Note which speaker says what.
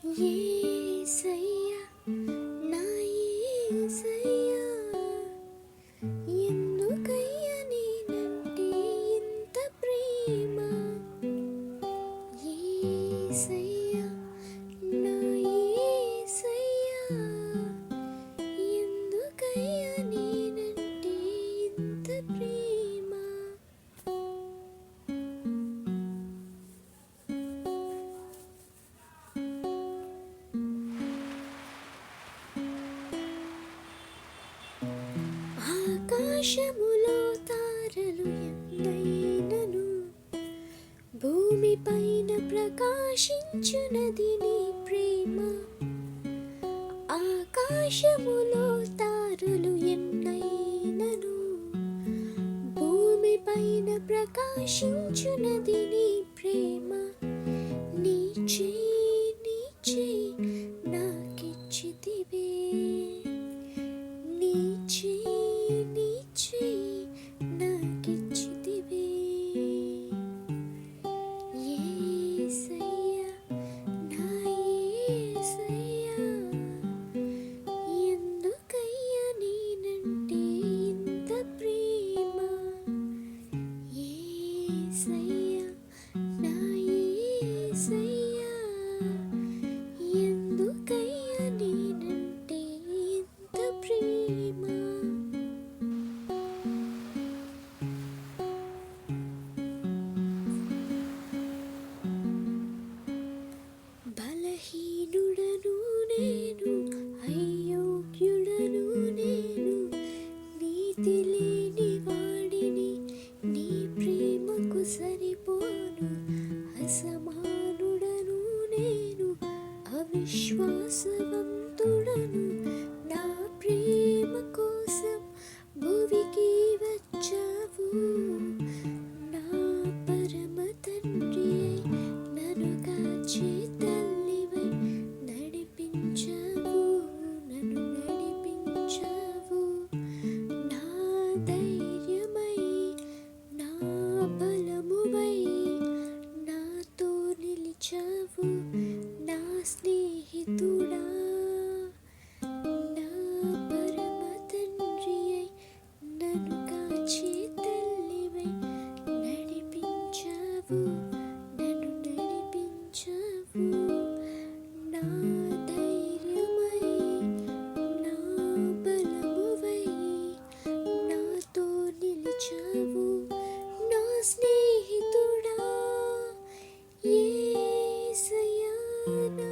Speaker 1: యేసయ్యా నా యేసయ్యా ఎందుకయ్యా నేనంటే ఇంత ప్రేమ యేసయ్యా నా యేసయ్యా ఎందుకయ్యా నేనంటే ఇంత ప్రేమ ఆకాశములో తారలు ఎన్నైనను భూమిపైన ప్రకాశించునది నీ ప్రేమ ఆకాశములో తారలు ఎన్నైనను భూమిపైన ప్రకాశించునది నీ ప్రేమ నీ చేయి నాకిచ్చితివే నీ చేయి నాకిచ్చితివే యేసయ్యా నా యేసయ్యా ఎందుకయ్యా నేనంటే ఇంత ప్రేమ యేసయ్యా నా యేసయ్యా ఎందుకయ్యా నేనంటే ఇంత ప్రేమ బలహీనుడను నేను అయోగ్యుడను నేను నీతి లేని వాడిని నీ ప్రేమకు సరిపోను అసమానుడను నేను అవిశ్వాసవంతుడను నా ప్రేమ కోసం భువికి వచ్చావు నా పరమ తండ్రి నన్ను కాచే తల్లివై నడిపించావు నన్ను నడిపించావు నా ధైర్యమై నా బలమువై నాతో నిలిచావు నా స్నేహితుడా నా పరమ తండ్రి అయి నన్ను కాచే తల్లివై నడిపించావు నన్ను నడిపించావు నా ధైర్యమై నా బలమువై నాతో నిలిచావు నా స్నేహితుడా యేసయ్యా నా